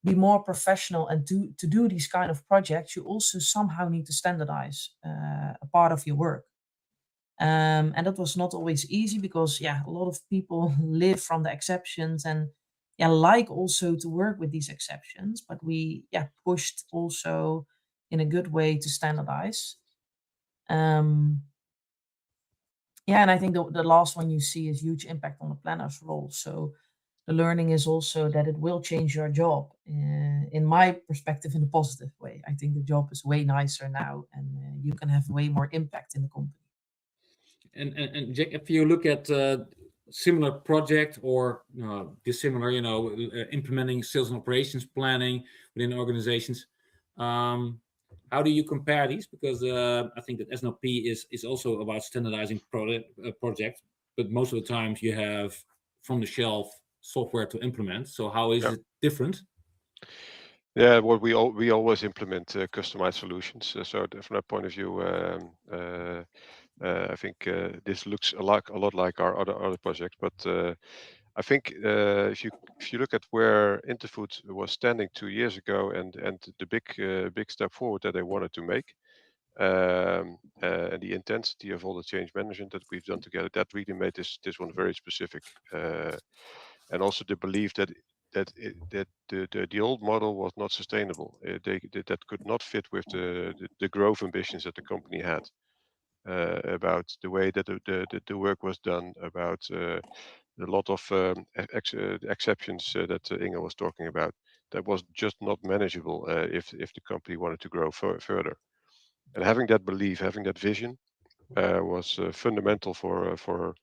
[SPEAKER 2] be more professional and to do these kind of projects, you also somehow need to standardize a part of your work. And that was not always easy because, a lot of people live from the exceptions and like also to work with these exceptions, but we pushed also in a good way to standardize. And I think the last one you see is huge impact on the planner's role. So the learning is also that it will change your job, in my perspective, in a positive way. I think the job is way nicer now, and you can have way more impact in the company.
[SPEAKER 1] And Jack, if you look at similar project or dissimilar, implementing sales and operations planning within organizations, how do you compare these? Because I think that SNOP is also about standardizing project, but most of the times you have from the shelf software to implement. So how is it different?
[SPEAKER 3] Yeah, well, we always implement customized solutions. So from that point of view, I think this looks a lot like our other projects. But I think if you look at where Interfood was standing 2 years ago and the big step forward that they wanted to make, and the intensity of all the change management that we've done together, that really made this one very specific. And also the belief that the old model was not sustainable. That could not fit with the growth ambitions that the company had, about the way that the work was done, about a lot of exceptions that Inge was talking about. That was just not manageable if the company wanted to grow further. And having that belief, having that vision, was fundamental for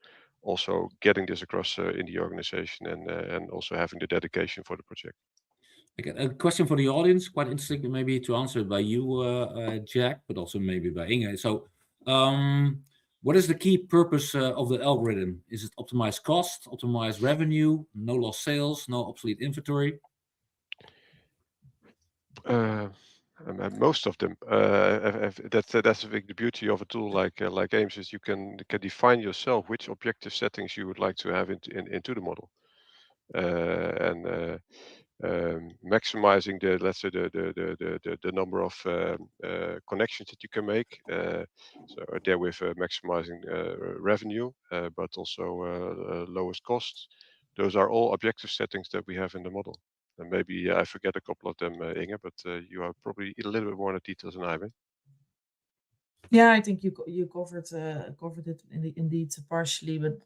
[SPEAKER 3] also getting this across in the organization, and also having the dedication for the project.
[SPEAKER 1] Okay, a question for the audience, quite interesting maybe to answer by you, Jack, but also maybe by Inge. So what is the key purpose of the algorithm? Is it optimize cost, optimize revenue, no lost sales, no obsolete inventory?
[SPEAKER 3] Most of them. That's I think the beauty of a tool like AIMS is you can define yourself which objective settings you would like to have into the model, and maximizing the, let's say, the number of connections that you can make. So therewith maximizing revenue, but also lowest costs. Those are all objective settings that we have in the model. And maybe I forget a couple of them, Inge, but you are probably a little bit more in the details than I am.
[SPEAKER 2] Yeah, I think you covered it indeed partially, but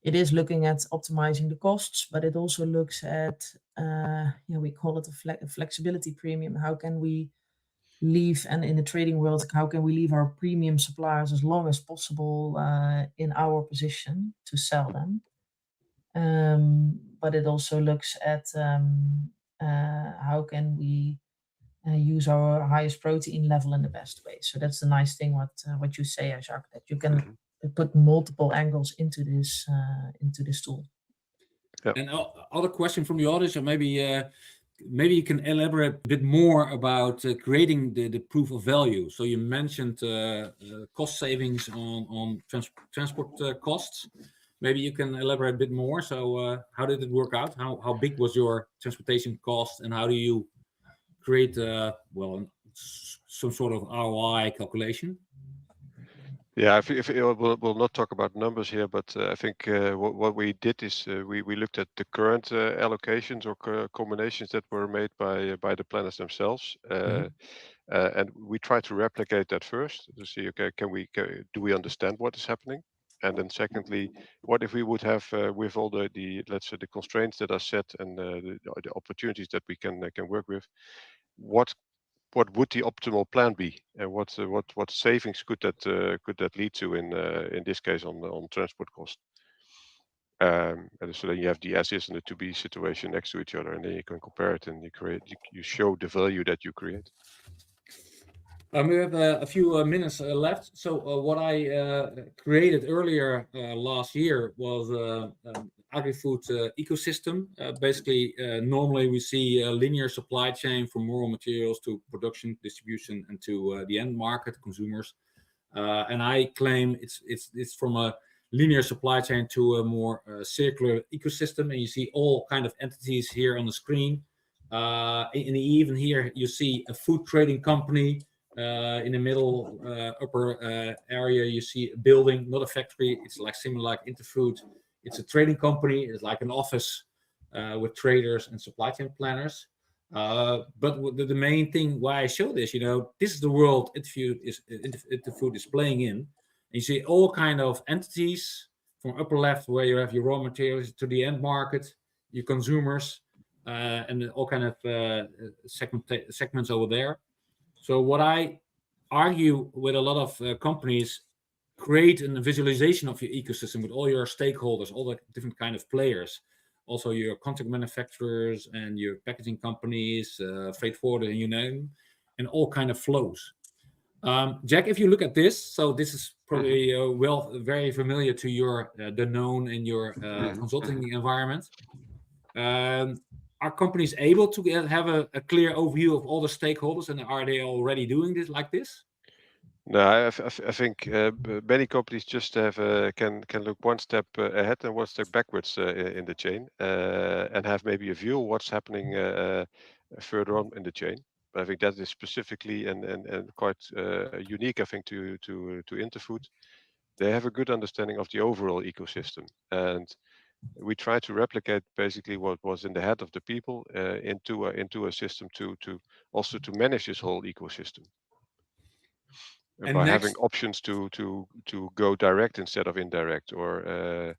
[SPEAKER 2] it is looking at optimizing the costs, but it also looks at we call it a flexibility premium. How can we leave, and in the trading world, how can we leave our premium suppliers as long as possible in our position to sell them? But it also looks at how can we use our highest protein level in the best way. So that's the nice thing what you say, Jacques, that you can put multiple angles into this tool.
[SPEAKER 1] Yep. And other question from the audience, or maybe you can elaborate a bit more about creating the proof of value. So you mentioned cost savings on transport costs. Maybe you can elaborate a bit more. So how did it work out? How big was your transportation cost, and how do you create some sort of ROI calculation?
[SPEAKER 3] Yeah, if we'll not talk about numbers here, but I think what we did is we looked at the current allocations or combinations that were made by the planners themselves, and we try to replicate that first to see, okay, do we understand what is happening, and then secondly, what if we would have with all the let's say the constraints that are set and the opportunities that we can work with, what would the optimal plan be, and what savings could that lead to in this case on transport cost? And so then you have the as is and the to be situation next to each other, and then you can compare it and you show the value that you create.
[SPEAKER 1] We have a few minutes left. So what I created earlier last year was agri-food ecosystem. Basically, normally we see a linear supply chain from raw materials to production, distribution, and to the end market, consumers. And I claim it's from a linear supply chain to a more circular ecosystem. And you see all kind of entities here on the screen. And even here you see a food trading company. In the middle upper area, you see a building, not a factory. It's like similar like Interfood. It's a trading company. It's like an office with traders and supply chain planners. But the main thing why I show this, this is the world Interfood is playing in. And you see all kind of entities from upper left where you have your raw materials to the end market, your consumers, and all kind of segments over there. So what I argue with a lot of companies, create a visualization of your ecosystem with all your stakeholders, all the different kind of players, also your contract manufacturers and your packaging companies, freight forwarder, and you name, and all kind of flows. Jack, if you look at this, so this is probably very familiar to your Danone and your consulting environment. Are companies able to have a clear overview of all the stakeholders, and are they already doing this like this?
[SPEAKER 3] No, I think many companies just can look one step ahead and one step backwards in the chain, and have maybe a view of what's happening further on in the chain. But I think that is specifically and quite unique, I think, to Interfood. They have a good understanding of the overall ecosystem, and we try to replicate basically what was in the head of the people into a system to also to manage this whole ecosystem. And by having options to go direct instead of indirect, or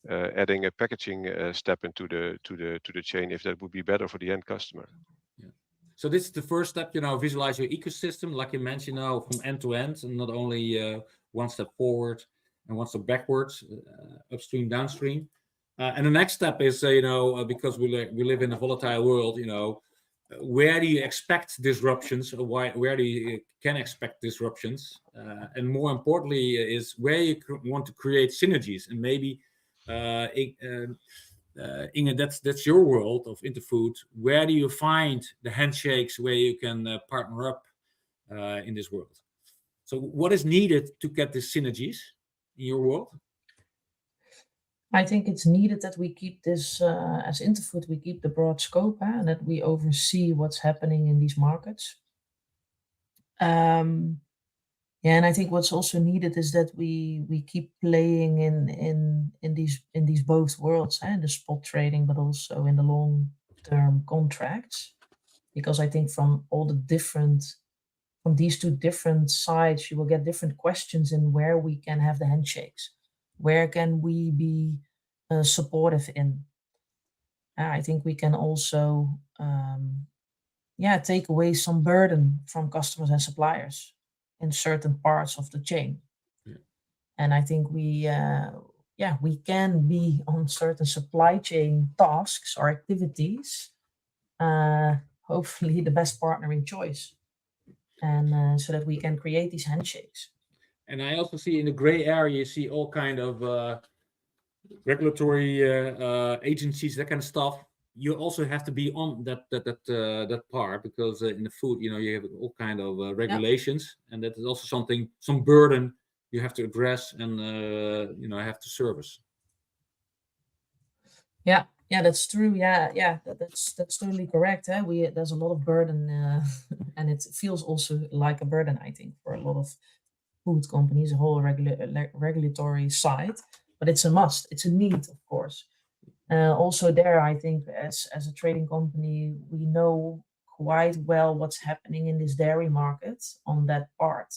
[SPEAKER 3] adding a packaging step into the chain if that would be better for the end customer.
[SPEAKER 1] Yeah. So this is the first step, visualize your ecosystem, like you mentioned, from end to end, and not only one step forward and one step backwards, upstream, downstream. And the next step is, because we live in a volatile world, where do you expect disruptions, or where do you can expect disruptions, and more importantly is where you want to create synergies. And maybe Inge, that's your world of Interfood. Where do you find the handshakes where you can partner up in this world? So what is needed to get the synergies in your world?
[SPEAKER 2] I think it's needed that we keep this, as Interfood, we keep the broad scope, and that we oversee what's happening in these markets. And I think what's also needed is that we keep playing in these both worlds, in the spot trading, but also in the long-term contracts. Because I think from these two different sides, you will get different questions in where we can have the handshakes. Where can we be supportive in? I think we can also, take away some burden from customers and suppliers in certain parts of the chain. Yeah. And I think we can be on certain supply chain tasks or activities, hopefully the best partner in choice, and so that we can create these handshakes.
[SPEAKER 1] And I also see in the gray area, you see all kind of regulatory agencies, that kind of stuff. You also have to be on that part, because in the food, you have all kind of regulations, and that is also some burden you have to address and have to service.
[SPEAKER 2] Yeah, that's true. Yeah, that's totally correct. There's a lot of burden, and it feels also like a burden, I think, for a lot of food companies, a whole regulatory side, but it's a must. It's a need, of course. Also there, I think as a trading company, we know quite well what's happening in this dairy market on that part.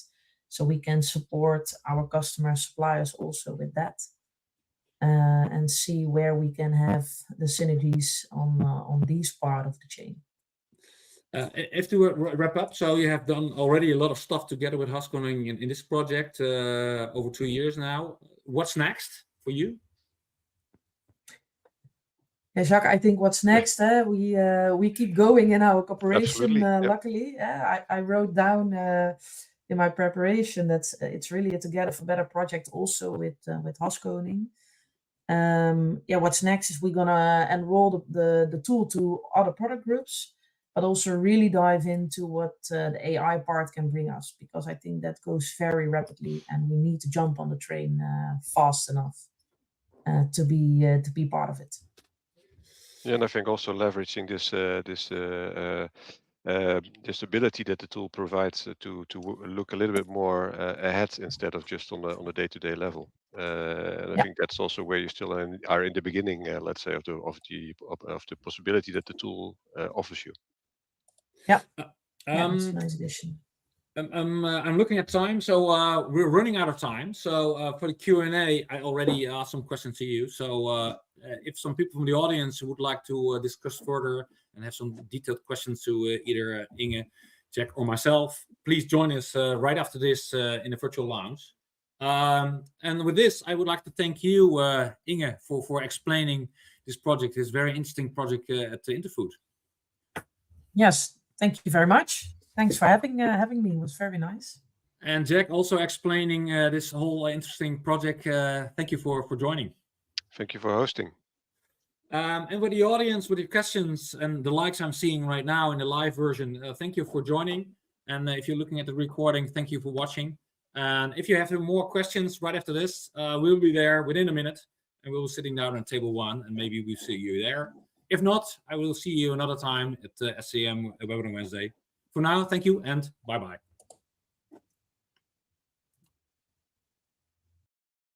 [SPEAKER 2] So we can support our customers, suppliers also with that, and see where we can have the synergies on these part of the chain.
[SPEAKER 1] If to wrap up, so you have done already a lot of stuff together with Haskoning in this project over 2 years now. What's next for you?
[SPEAKER 2] Yeah, Jacques, I think what's next, we keep going in our cooperation, luckily. I wrote down in my preparation that it's really a Together for Better project also with Haskoning. What's next is we're gonna enroll the tool to other product groups, but also really dive into what the AI part can bring us, because I think that goes very rapidly and we need to jump on the train fast enough to be part of it.
[SPEAKER 3] Yeah, and I think also leveraging this ability that the tool provides to look a little bit more ahead instead of just on the day-to-day level. And I think that's also where you still are in the beginning, let's say, of the possibility that the tool offers you.
[SPEAKER 2] Yeah, that's a nice addition.
[SPEAKER 1] I'm looking at time, so we're running out of time. So for the Q&A, I already asked some questions to you. So if some people from the audience would like to discuss further and have some detailed questions to either Inge, Jack, or myself, please join us right after this in the virtual lounge. And with this, I would like to thank you, Inge, for explaining this project, this very interesting project at Interfood.
[SPEAKER 2] Yes, thank you very much. Thanks for having me. It was very nice.
[SPEAKER 1] And Jack, also explaining this whole interesting project. Thank you for joining.
[SPEAKER 3] Thank you for hosting.
[SPEAKER 1] And with the audience, with your questions and the likes I'm seeing right now in the live version, thank you for joining. And if you're looking at the recording, thank you for watching. And if you have more questions right after this, we'll be there within a minute. And we'll be sitting down on table 1, and maybe we'll see you there. If not, I will see you another time at SCM Webinar Wednesday. For now, thank you and bye-bye.